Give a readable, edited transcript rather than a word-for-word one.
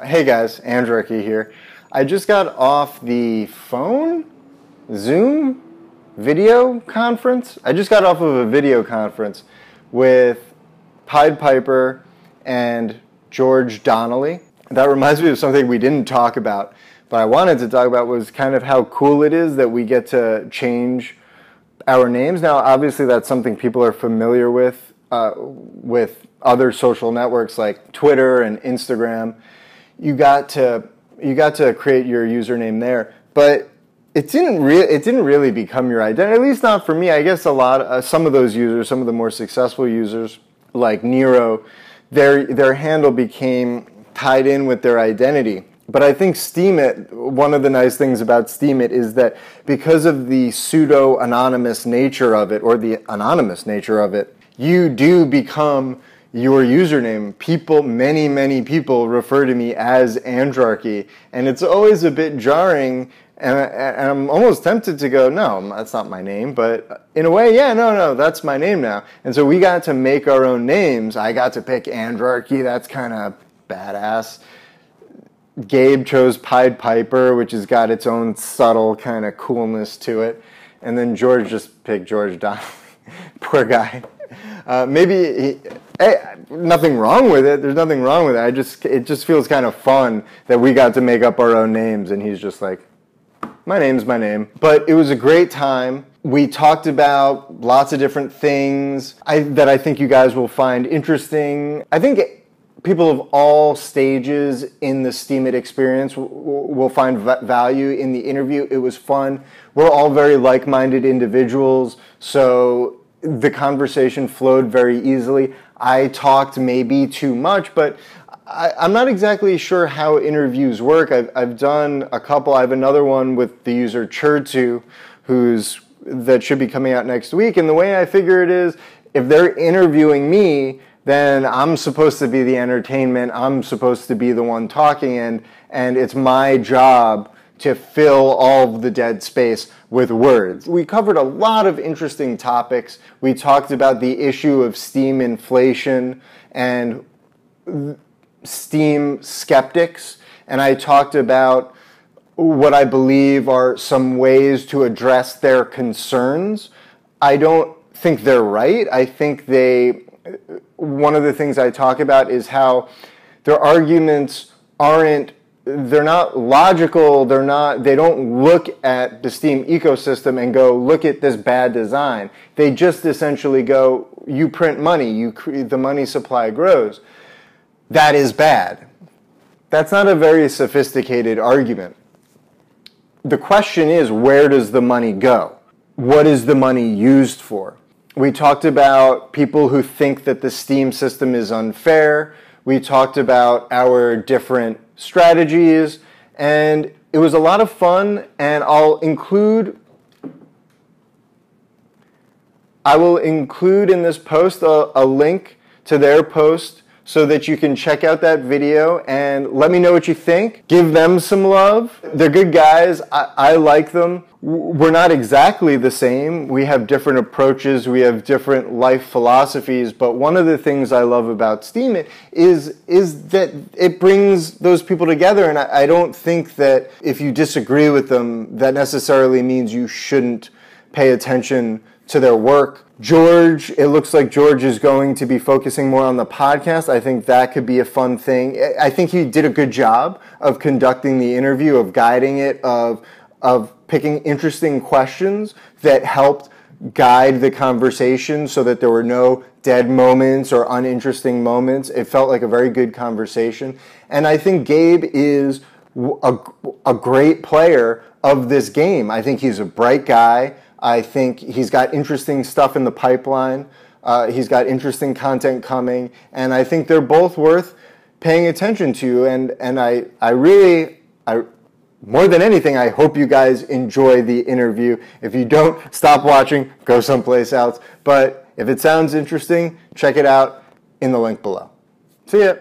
Hey guys, Andrarchy here. I just got off the phone, Zoom, video conference. I just got off of a video conference with Pied Piper and George Donnelly. That reminds me of something we didn't talk about, but I wanted to talk about was kind of how cool it is that we get to change our names. Now, obviously, that's something people are familiar with other social networks like Twitter and Instagram. You got to create your username there, but it didn't really become your identity. At least not for me. I guess some of those users, some of the more successful users like Nero, their handle became tied in with their identity. But I think Steemit, one of the nice things about Steemit is that because of the pseudo-anonymous nature of it, or the anonymous nature of it, you do become your username. Many people refer to me as Andrarchy, and it's always a bit jarring, and I'm almost tempted to go, no, that's not my name, but in a way, yeah, no, that's my name now. And so we got to make our own names. I got to pick Andrarchy, that's kind of badass. Gabe chose Pied Piper, which has got its own subtle kind of coolness to it. And then George just picked George Donnelly. Poor guy. Nothing wrong with it. There's nothing wrong with it. It just feels kind of fun that we got to make up our own names, and he's just like, my name's my name. But it was a great time. We talked about lots of different things that I think you guys will find interesting. I think people of all stages in the Steemit experience will find value in the interview. It was fun. We're all very like-minded individuals, so the conversation flowed very easily. I talked maybe too much, but I'm not exactly sure how interviews work. I've done a couple. I have another one with the user Churtu, that should be coming out next week. And the way I figure it is, if they're interviewing me, then I'm supposed to be the entertainment. I'm supposed to be the one talking, and it's my job to fill all of the dead space with words. We covered a lot of interesting topics. We talked about the issue of Steam inflation and Steam skeptics, and I talked about what I believe are some ways to address their concerns. I don't think they're right. I think one of the things I talk about is how their arguments they're not logical, they don't look at the Steam ecosystem and go, look at this bad design. They just essentially go, you print money, the money supply grows. That is bad. That's not a very sophisticated argument. The question is, where does the money go? What is the money used for? We talked about people who think that the Steam system is unfair. We talked about our different strategies, and it was a lot of fun, and I will include in this post a link to their post so that you can check out that video and let me know what you think. Give them some love. They're good guys. I like them. We're not exactly the same. We have different approaches. We have different life philosophies. But one of the things I love about Steemit is that it brings those people together. And I don't think that if you disagree with them, that necessarily means you shouldn't pay attention to their work. George, it looks like George is going to be focusing more on the podcast. I think that could be a fun thing. I think he did a good job of conducting the interview, of guiding it, of picking interesting questions that helped guide the conversation so that there were no dead moments or uninteresting moments. It felt like a very good conversation. And I think Gabe is a great player of this game. I think he's a bright guy. I think he's got interesting stuff in the pipeline. He's got interesting content coming, and I think they're both worth paying attention to. And I more than anything, I hope you guys enjoy the interview. If you don't, stop watching, go someplace else. But if it sounds interesting, check it out in the link below. See ya.